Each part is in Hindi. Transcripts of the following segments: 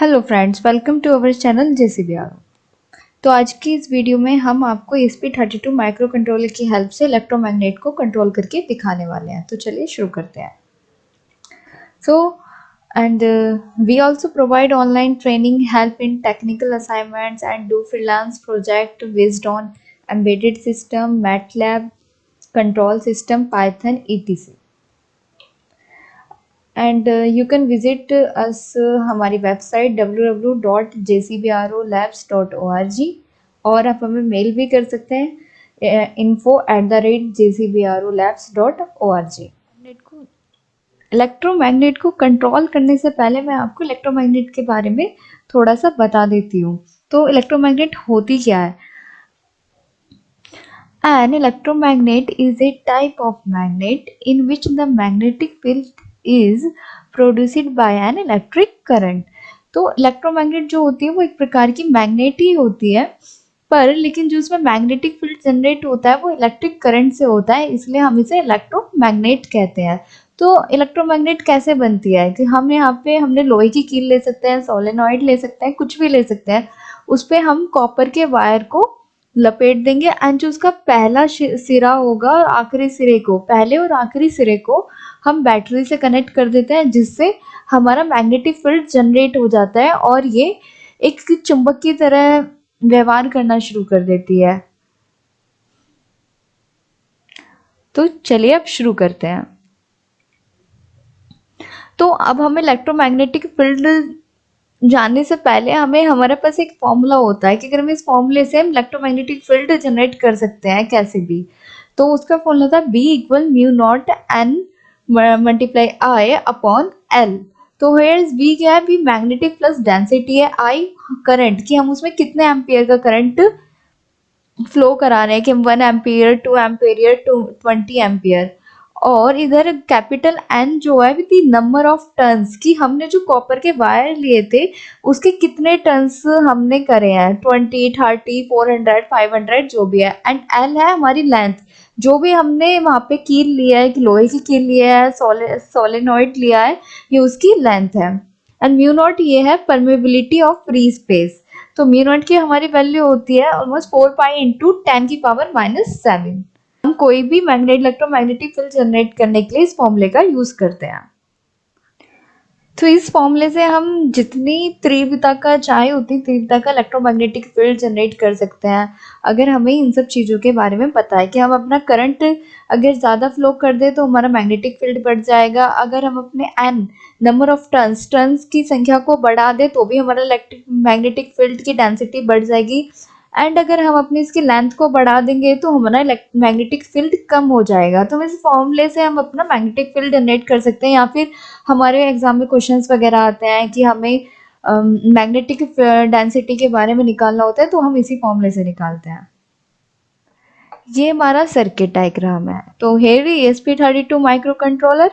Hello friends, welcome to our channel JCBR. तो आज की इस वीडियो में हम आपको ESP32 माइक्रो कंट्रोलर की हेल्प से इलेक्ट्रोमैग्नेट को कंट्रोल करके दिखाने वाले हैं। तो चलिए शुरू करते हैं। So and we also provide online training, help in technical assignments and do freelance project based on embedded system, MATLAB, control system, Python, etc. And you can visit us हमारी वेबसाइट www.jcbrolabs.org और आप हमें मेल भी कर सकते हैं info@jcbrolabs.org। इलेक्ट्रोमैग्नेट को कंट्रोल करने से पहले मैं आपको इलेक्ट्रोमैग्नेट के बारे में थोड़ा सा बता देती हूँ। तो इलेक्ट्रोमैग्नेट होती क्या है? An electromagnet is a type of magnet in which the magnetic field is produced by an electric current। तो इलेक्ट्रोमैग्नेट जो होती है वो एक प्रकार की मैग्नेट ही होती है, पर लेकिन जो उसमें मैग्नेटिक फील्ड जनरेट होता है वो इलेक्ट्रिक करंट से होता है, इसलिए हम इसे इलेक्ट्रोमैग्नेट कहते हैं। तो इलेक्ट्रोमैग्नेट कैसे बनती है कि हम यहाँ पे हमने लोहे की कील ले सकते हैं, सोलेनॉइड ले सकते हैं, कुछ भी ले सकते हैं। उस पर हम कॉपर के वायर को लपेट देंगे एंड जो उसका पहला सिरा होगा, आखिरी सिरे को, पहले और आखिरी सिरे को हम बैटरी से कनेक्ट कर देते हैं, जिससे हमारा मैग्नेटिक फील्ड जनरेट हो जाता है और ये एक चुंबक की तरह व्यवहार करना शुरू कर देती है। तो चलिए अब शुरू करते हैं। तो अब हमें इलेक्ट्रोमैग्नेटिक फील्ड जानने से पहले हमारे पास एक फॉर्मूला होता है कि अगर हम इस फॉर्मूले से हम इलेक्ट्रोमैग्नेटिक फील्ड जनरेट कर सकते हैं कैसे भी। तो उसका फॉर्मूला था B = μ0N × I/L। तो हेयर B क्या है? B मैग्नेटिक प्लस डेंसिटी है, I करंट कि हम उसमें कितने एम्पियर का करंट फ्लो करा रहे हैं कि हम 1 एम्पियर, 2 एम्पियर, 20 एम्पियर। और इधर कैपिटल N जो है with the number of turns कि हमने जो कॉपर के वायर लिए थे उसके कितने टर्न्स हमने करे हैं, 20, 30, 400, 500 जो भी है। एंड L है हमारी लेंथ, जो भी हमने वहां पे कील लिया है, कि लोहे की कील लिया है, सोलेनॉइड लिया है, ये उसकी लेंथ है। एंड μ0 ये है परमेबिलिटी ऑफ फ्री स्पेस। तो μ0 की हमारी वैल्यू होती है ऑलमोस्ट 4 पाई × 10⁻⁷। हम कोई भी इलेक्ट्रोमैग्नेटिक फील्ड जनरेट करने के लिए इस फॉर्मूले का यूज करते हैं। तो इस फॉर्मूले से हम जितनी तीव्रता का चाहे उतनी तीव्रता का इलेक्ट्रोमैग्नेटिक फील्ड जनरेट कर सकते हैं, अगर हमें इन सब चीज़ों के बारे में पता है कि हम अपना करंट अगर ज़्यादा फ्लो कर दे तो हमारा मैग्नेटिक फील्ड बढ़ जाएगा। अगर हम अपने n नंबर ऑफ टर्न्स की संख्या को बढ़ा दे तो भी हमारा इलेक्ट्रिक मैग्नेटिक फील्ड की डेंसिटी बढ़ जाएगी। एंड अगर हम अपनी इसकी लेंथ को बढ़ा देंगे तो हमारा मैग्नेटिक फील्ड कम हो जाएगा। तो इस फॉर्मूले से हम अपना मैग्नेटिक फील्ड जनरेट कर सकते हैं, या फिर हमारे एग्जाम में क्वेश्चंस वगैरह आते हैं कि हमें मैग्नेटिक डेंसिटी के बारे में निकालना होता है, तो हम इसी फॉर्मूले से निकालते हैं। ये हमारा सर्किट डायग्राम है। तो hair ESP32 micro controller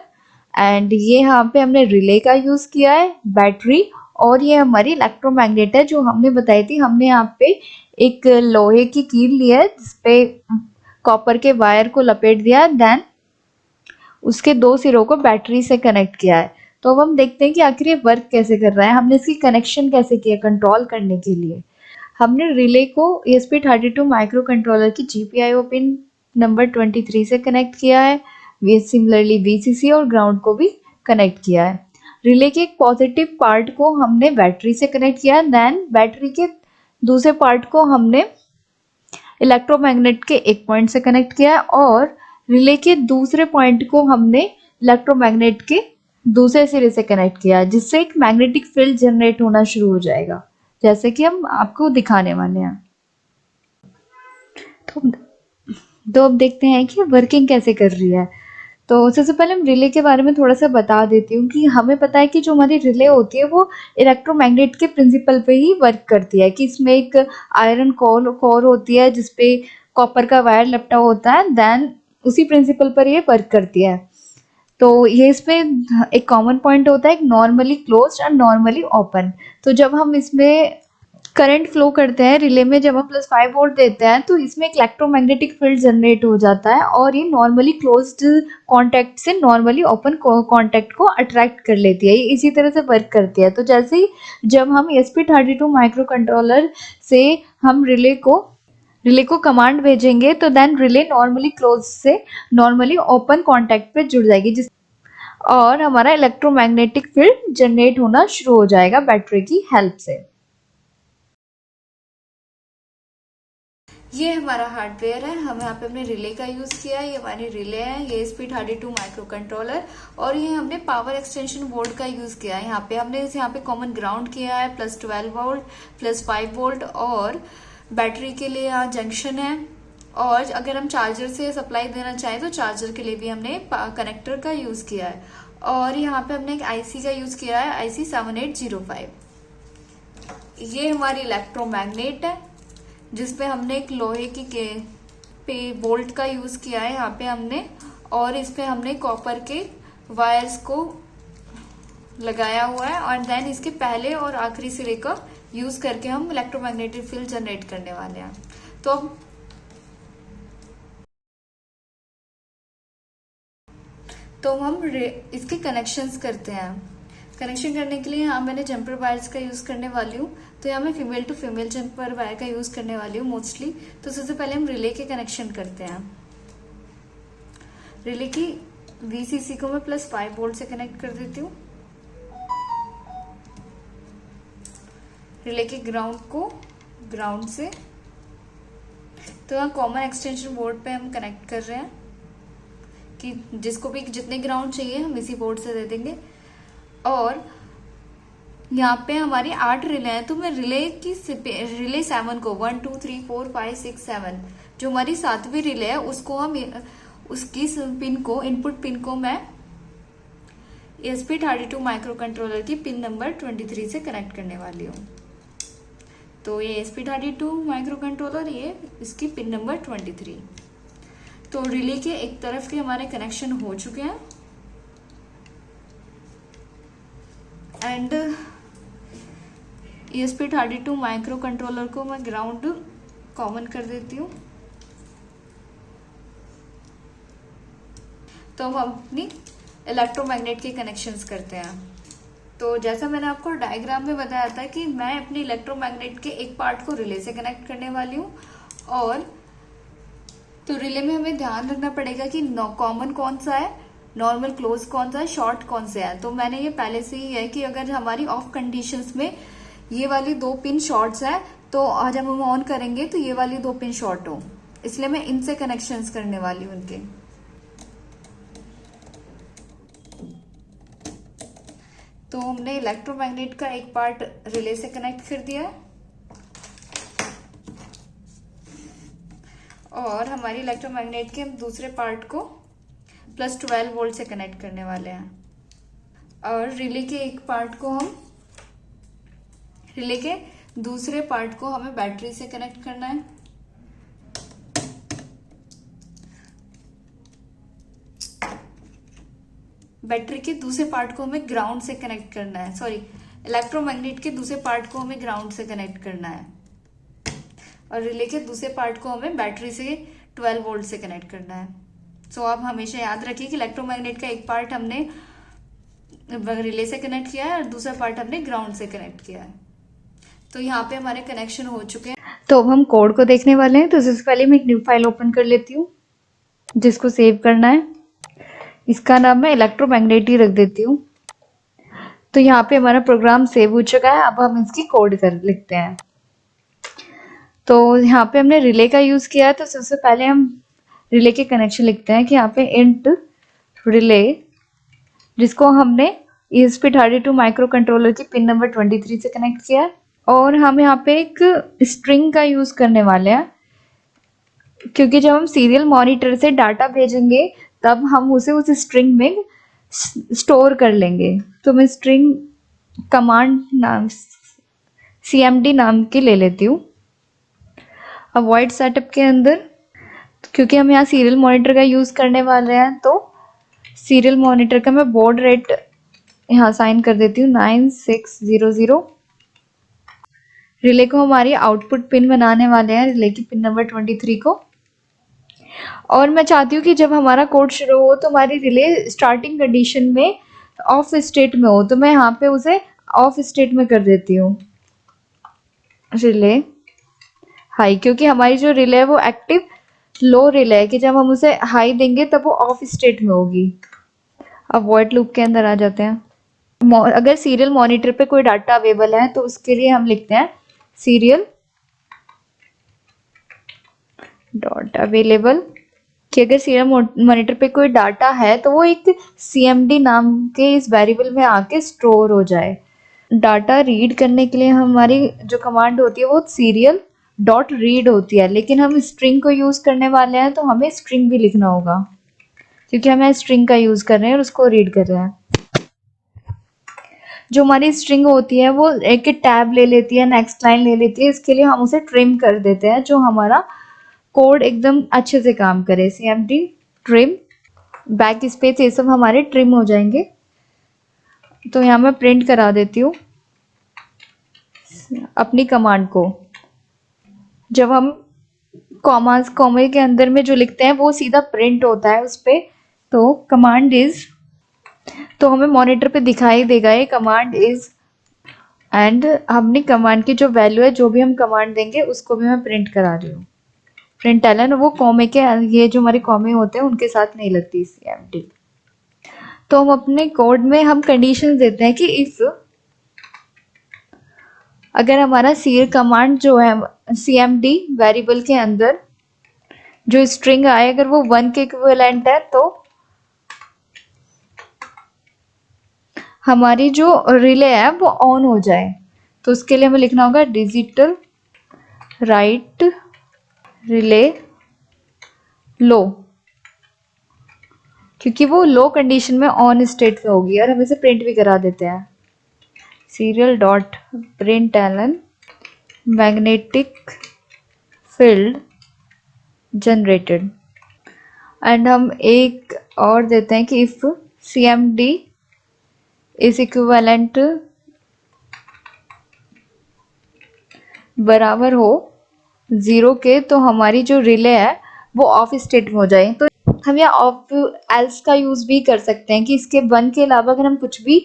and ये यहाँ पे हमने रिले का यूज किया है, बैटरी, और ये हमारी इलेक्ट्रोमैग्नेट है जो हमने बताई थी। हमने यहाँ पे एक लोहे की कील ली है जिसपे कॉपर के वायर को लपेट दिया, देन उसके 2 सिरों को बैटरी से कनेक्ट किया है। तो अब हम देखते हैं कि आखिर ये वर्क कैसे कर रहा है, हमने इसकी कनेक्शन कैसे किया कंट्रोल करने के लिए। हमने रिले को ESP32 माइक्रो कंट्रोलर की GPIO पिन नंबर 23 से कनेक्ट किया है। सिमिलरली VCC और ग्राउंड को भी कनेक्ट किया है। रिले के एक पॉजिटिव पार्ट को हमने बैटरी से कनेक्ट किया, देन बैटरी के दूसरे पार्ट को हमने इलेक्ट्रोमैग्नेट के एक पॉइंट से कनेक्ट किया है, और रिले के दूसरे पॉइंट को हमने इलेक्ट्रोमैग्नेट के दूसरे सिरे से कनेक्ट किया, जिससे एक मैग्नेटिक फील्ड जनरेट होना शुरू हो जाएगा, जैसे कि हम आपको दिखाने वाले हैं। तो अब देखते हैं कि वर्किंग कैसे कर रही है। तो सबसे पहले हम रिले के बारे में थोड़ा सा बता देती हूँ कि हमें पता है कि जो हमारी रिले होती है वो इलेक्ट्रोमैग्नेट के प्रिंसिपल पे ही वर्क करती है, कि इसमें एक आयरन कोर होती है जिसपे कॉपर का वायर लपटा होता है, देन उसी प्रिंसिपल पर ये वर्क करती है। तो ये इसमें एक कॉमन पॉइंट होता है, एक normally closed end normally open. तो जब हम इसमें करंट फ्लो करते हैं रिले में, जब हम +5 वोल्ट देते हैं तो इसमें एक इलेक्ट्रोमैग्नेटिक फील्ड जनरेट हो जाता है और ये नॉर्मली क्लोज्ड कॉन्टैक्ट से नॉर्मली ओपन कॉन्टैक्ट को अट्रैक्ट कर लेती है। ये इसी तरह से वर्क करती है। तो जैसे ही जब हम ESP32 माइक्रो कंट्रोलर से हम रिले को कमांड भेजेंगे तो देन रिले नॉर्मली क्लोज से नॉर्मली ओपन कॉन्टैक्ट पे जुड़ जाएगी, जिस और हमारा इलेक्ट्रोमैग्नेटिक फील्ड जनरेट होना शुरू हो जाएगा बैटरी की हेल्प से। ये हमारा हार्डवेयर है, हम यहाँ पे हमने रिले का यूज किया है। ये हमारी रिले है, ये ESP32 माइक्रो कंट्रोलर, और ये हमने पावर एक्सटेंशन बोर्ड का यूज किया है। यहाँ पे कॉमन ग्राउंड किया है, +12 वोल्ट, +5 वोल्ट, और बैटरी के लिए यहाँ जंक्शन है। और अगर हम चार्जर से सप्लाई देना चाहें तो चार्जर के लिए भी हमने कनेक्टर का यूज किया है। और यहाँ पे हमने एक आईसी का यूज किया है, IC 7805। ये हमारी इलेक्ट्रोमैग्नेट है जिसपे हमने एक लोहे की पे बोल्ट का यूज किया है यहाँ पे हमने, और इस पे हमने कॉपर के वायर्स को लगाया हुआ है, और देन इसके पहले और आखिरी सिरे का यूज करके हम इलेक्ट्रोमैग्नेटिक फील्ड जनरेट करने वाले हैं। तो हम इसके कनेक्शंस करते हैं। कनेक्शन करने के लिए यहाँ मैंने जंपर वायर्स का यूज करने वाली हूँ। तो यहाँ मैं female to female jumper wire का यूज करने वाली हूँ मोस्टली। तो सबसे पहले हम रिले के कनेक्शन करते हैं। रिले की VCC को मैं +5 वोल्ट से कनेक्ट कर देती हूँ। रिले के ग्राउंड को ग्राउंड से, तो यहाँ कॉमन एक्सटेंशन बोर्ड पे हम कनेक्ट कर रहे हैं कि जिसको भी जितने ग्राउंड चाहिए हम इसी बोर्ड से दे देंगे। और यहाँ पे हमारी 8 रिले हैं, तो मैं रिले 7 को 1 2 3 4 5 6 7 जो हमारी 7वीं रिले है उसको हम उसकी पिन को इनपुट पिन को मैं ESP32 माइक्रो कंट्रोलर की पिन नंबर 23 से कनेक्ट करने वाली हूँ। तो ये ESP32 माइक्रो कंट्रोलर, ये इसकी पिन नंबर 23। तो रिले के एक तरफ के हमारे कनेक्शन हो चुके हैं, एंड ESP32 माइक्रो कंट्रोलर को मैं ग्राउंड कॉमन कर देती हूँ। तो हम अपनी इलेक्ट्रोमैग्नेट के कनेक्शंस करते हैं। तो जैसा मैंने आपको डायग्राम में बताया था कि मैं अपनी इलेक्ट्रोमैग्नेट के एक पार्ट को रिले से कनेक्ट करने वाली हूँ। और तो रिले में हमें ध्यान रखना पड़ेगा कि कॉमन कौन सा है, नॉर्मल क्लोज कौन सा है, शॉर्ट कौन से है। तो मैंने ये पहले से ही है कि अगर हमारी ऑफ कंडीशंस में ये वाली 2 पिन शॉर्ट्स है तो आज जब हम ऑन करेंगे तो ये वाली 2 पिन शॉर्ट हो, इसलिए मैं इनसे कनेक्शंस करने वाली हूँ उनके। तो हमने इलेक्ट्रोमैग्नेट का एक पार्ट रिले से कनेक्ट कर दिया है, और हमारी इलेक्ट्रोमैग्नेट के हम दूसरे पार्ट को +12 वोल्ट से कनेक्ट करने वाले हैं। और रिले के दूसरे पार्ट को हमें बैटरी से कनेक्ट करना है। बैटरी के दूसरे पार्ट को हमें ग्राउंड से कनेक्ट करना है, सॉरी, इलेक्ट्रोमैग्नेट के दूसरे पार्ट को हमें ग्राउंड से कनेक्ट करना है, और रिले के दूसरे पार्ट को हमें बैटरी से 12 वोल्ट से कनेक्ट करना है। सो आप हमेशा याद रखिए कि इलेक्ट्रोमैग्नेट का एक पार्ट हमने रिले से कनेक्ट किया है और दूसरा पार्ट हमने ग्राउंड से कनेक्ट किया है। तो यहाँ पे हमारे कनेक्शन हो चुके हैं। तो अब हम कोड को देखने वाले हैं। तो सबसे पहले मैं एक न्यू फाइल ओपन कर लेती हूँ जिसको सेव करना है। इसका नाम मैं इलेक्ट्रोमैग्नेट ही रख देती हूँ। तो यहाँ पे हमारा प्रोग्राम सेव हो चुका है। अब हम इसकी कोड लिखते हैं। तो यहाँ पे हमने रिले का यूज किया है, तो सबसे पहले हम रिले के कनेक्शन लिखते हैं कि यहाँ पे इंट रिले, जिसको हमने ESP32 माइक्रो कंट्रोलर की पिन नंबर 23 से कनेक्ट किया है। और हम यहाँ पे एक स्ट्रिंग का यूज करने वाले हैं, क्योंकि जब हम सीरियल मॉनिटर से डाटा भेजेंगे तब हम उसे उस स्ट्रिंग में स्टोर कर लेंगे। तो मैं स्ट्रिंग कमांड नाम CMD नाम की ले लेती हूँ। अब वॉइड सेटअप के अंदर, क्योंकि हम यहाँ सीरियल मॉनिटर का यूज करने वाले हैं, तो सीरियल मॉनिटर का मैं बॉड रेट यहाँ साइन कर देती हूँ 9600। रिले को हमारी आउटपुट पिन बनाने वाले हैं, रिले की पिन नंबर 23 को। और मैं चाहती हूँ कि जब हमारा कोड शुरू हो तो हमारी रिले स्टार्टिंग कंडीशन में ऑफ स्टेट में हो, तो मैं यहाँ पे उसे ऑफ स्टेट में कर देती हूँ, रिले हाई, क्योंकि हमारी जो रिले है वो एक्टिव लो रिले है कि जब हम उसे हाई देंगे तब वो ऑफ स्टेट में होगी। अब वॉइड लूप के अंदर आ जाते हैं। अगर सीरियल मॉनिटर पे कोई डाटा अवेलेबल है तो उसके लिए हम लिखते हैं सीरियल डॉट अवेलेबल, कि अगर सीरियल मॉनिटर पे कोई डाटा है तो वो एक cmd नाम के इस वेरिएबल में आके स्टोर हो जाए। डाटा रीड करने के लिए हमारी जो कमांड होती है वो सीरियल डॉट रीड होती है, लेकिन हम स्ट्रिंग को यूज करने वाले हैं तो हमें स्ट्रिंग भी लिखना होगा, क्योंकि हम स्ट्रिंग का यूज कर रहे हैं और उसको रीड कर रहे हैं। जो हमारी स्ट्रिंग होती है वो एक टैब ले लेती है, नेक्स्ट लाइन ले लेती है, इसके लिए हम उसे ट्रिम कर देते हैं, जो हमारा कोड एकदम अच्छे से काम करे। cmd ट्रिम बैक स्पेस ये सब हमारे ट्रिम हो जाएंगे। तो यहाँ मैं प्रिंट करा देती हूँ अपनी कमांड को। जब हम कॉमे के अंदर में जो लिखते हैं वो सीधा प्रिंट होता है उस पे। तो कमांड इज, तो हमें मॉनिटर पे दिखाई देगा ये कमांड इज, एंड हमने कमांड की जो वैल्यू है, जो भी हम कमांड देंगे उसको भी मैं प्रिंट करा रही हूँ। प्रिंट एलन वो कॉमे के, ये जो हमारे कॉमे होते हैं उनके साथ नहीं लगती cmd। तो हम अपने कोड में हम कंडीशन देते हैं कि इफ अगर हमारा सी कमांड जो है cmd वेरिएबल के अंदर जो स्ट्रिंग आए अगर वो 1 के इक्विवेलेंट है तो हमारी जो रिले है वो ऑन हो जाए। तो उसके लिए हमें लिखना होगा डिजिटल राइट रिले लो, क्योंकि वो लो कंडीशन में ऑन स्टेट में होगी। और हम इसे प्रिंट भी करा देते हैं सीरियल डॉट प्रिंट एलन मैग्नेटिक फील्ड जनरेटेड। एंड हम एक और देते हैं कि इफ cmd इज इक्विवेलेंट बराबर हो 0 के, तो हमारी जो रिले है वो ऑफ स्टेट में हो जाए। तो हम यहाँ ऑफ एल्स का यूज भी कर सकते हैं कि इसके 1 के अलावा अगर हम कुछ भी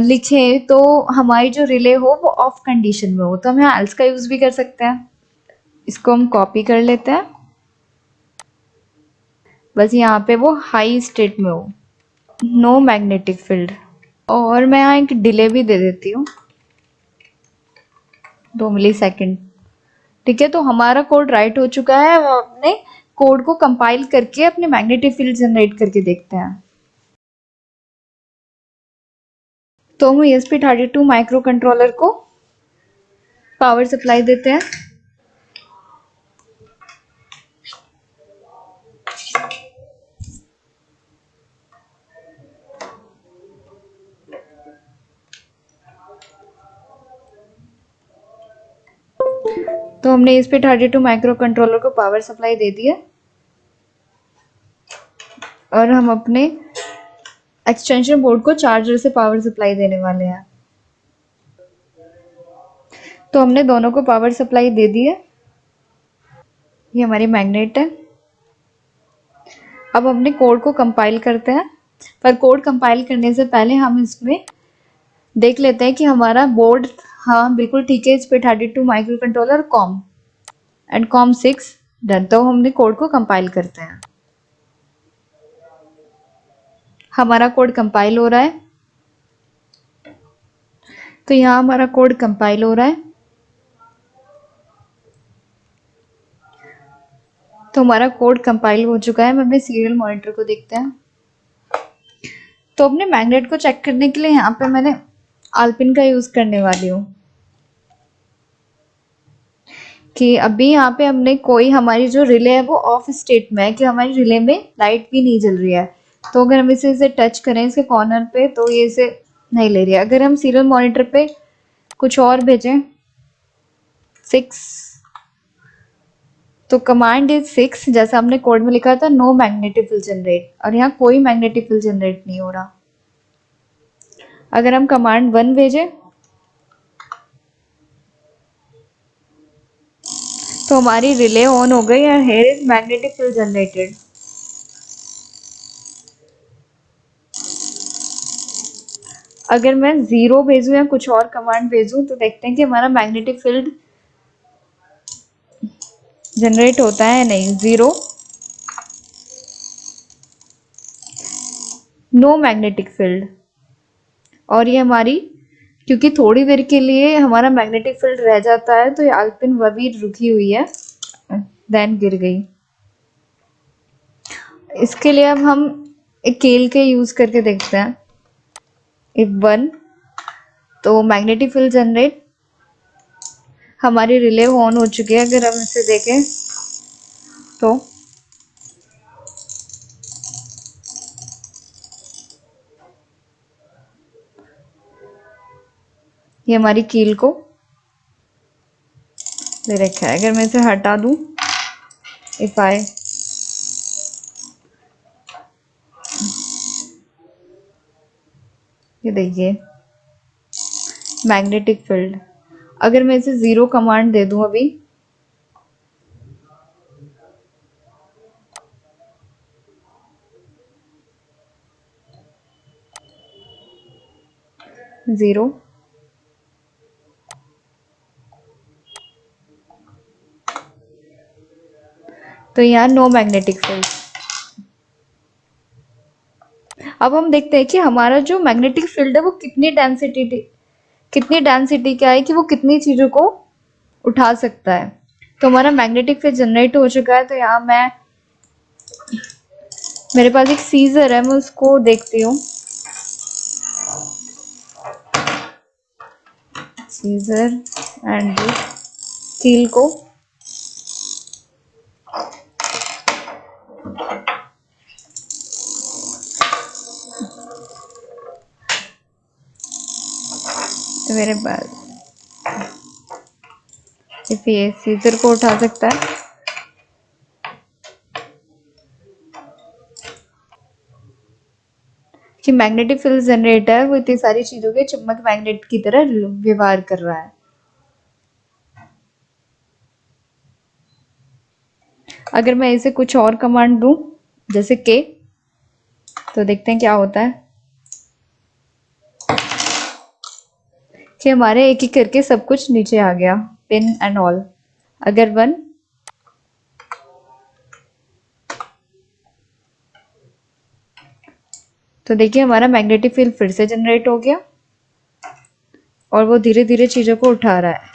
लिखें तो हमारी जो रिले हो वो ऑफ कंडीशन में हो, तो हम यहाँ एल्स का यूज भी कर सकते हैं। इसको हम कॉपी कर लेते हैं, बस यहाँ पे वो हाई स्टेट में हो, नो मैग्नेटिक फील्ड। और मैं यहाँ एक डिले भी दे देती हूँ 2 मिलीसेकंड। ठीक है, तो हमारा कोड राइट हो चुका है। हम अपने कोड को कंपाइल करके अपने मैग्नेटिक फील्ड जनरेट करके देखते हैं। तो हम ESP32 माइक्रो कंट्रोलर को पावर सप्लाई देते हैं। तो हमने ESP32 माइक्रो कंट्रोलर को पावर सप्लाई दे दी है और हम अपने एक्सटेंशन बोर्ड को चार्जर से पावर सप्लाई देने वाले हैं। तो हमने दोनों को पावर सप्लाई दे दी है। ये हमारी मैग्नेट है। अब अपने कोड को कंपाइल करते हैं, पर कोड कंपाइल करने से पहले हम इसमें देख लेते हैं कि हमारा बोर्ड, हाँ बिल्कुल ठीक है, ESP32 micro controller com and com 6 done. तो हमने कोड को कंपाइल करते हैं। हमारा कोड कंपाइल हो रहा है। तो यहाँ हमारा कोड कंपाइल हो रहा है। तो हमारा कोड कंपाइल हो चुका है। हम अपने सीरियल मॉनिटर को देखते हैं। तो अपने मैग्नेट को चेक करने के लिए यहाँ पे मैंने आलपिन का यूज करने वाली हूँ कि अभी यहाँ पे हमने कोई, हमारी जो रिले है वो ऑफ स्टेट में है कि हमारी रिले में लाइट भी नहीं जल रही है। तो अगर हम इसे टच करें इसके कॉर्नर पे तो ये इसे नहीं ले रही है। अगर हम सीरियल मॉनिटर पे कुछ और भेजें 6, तो कमांड इज 6 जैसा हमने कोड में लिखा था, नो मैग्नेटिक फील्ड जनरेट, और यहाँ कोई मैग्नेटिक फील्ड जनरेट नहीं हो रहा। अगर हम कमांड 1 भेजें तो हमारी रिले ऑन हो गई और here is magnetic field generated. अगर मैं 0 भेजूं या कुछ और कमांड भेजूं तो देखते हैं कि हमारा मैग्नेटिक फील्ड जनरेट होता है या नहीं। 0, नो मैग्नेटिक फील्ड। और ये हमारी, क्योंकि थोड़ी देर के लिए हमारा मैग्नेटिक फील्ड रह जाता है तो ये अल्पिन वही रुकी हुई है, देन गिर गई। इसके लिए अब हम एक केल के यूज करके देखते हैं। इफ 1, तो मैग्नेटिक फील्ड जनरेट, हमारी रिले ऑन हो चुकी है। अगर हम इसे देखें तो ये हमारी कील को ले रखा है। अगर मैं इसे हटा दूं, इफ आई, ये देखिए मैग्नेटिक फील्ड। अगर मैं इसे 0 कमांड दे दूं अभी, जीरो, तो यहाँ नो मैग्नेटिक फील्ड। अब हम देखते हैं कि हमारा जो मैग्नेटिक फील्ड है वो कितनी डेंसिटी का है, कि वो कितनी चीजों को उठा सकता है। तो हमारा मैग्नेटिक फील्ड जनरेट हो चुका है। तो यहाँ मेरे पास एक सीजर है, मैं उसको देखती हूँ। सीजर एंड कील को मेरे पास सिर्फ ये सीजर को उठा सकता है। कि मैग्नेटिक फील्ड जनरेटर है वो इतनी सारी चीजों के चुंबक मैग्नेट की तरह व्यवहार कर रहा है। अगर मैं इसे कुछ और कमांड दूं जैसे के, तो देखते हैं क्या होता है कि हमारे एक एक करके सब कुछ नीचे आ गया, पिन एंड ऑल। अगर 1, तो देखिए हमारा मैग्नेटिक फील्ड फिर से जनरेट हो गया और वो धीरे धीरे चीजों को उठा रहा है।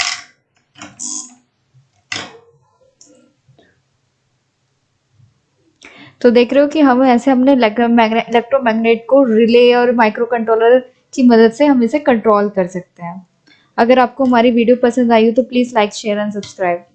तो देख रहे हो कि हम ऐसे हमने इलेक्ट्रोमैग्नेट को रिले और माइक्रो कंट्रोलर की मदद से हम इसे कंट्रोल कर सकते हैं। अगर आपको हमारी वीडियो पसंद आई हो तो please like, share and subscribe.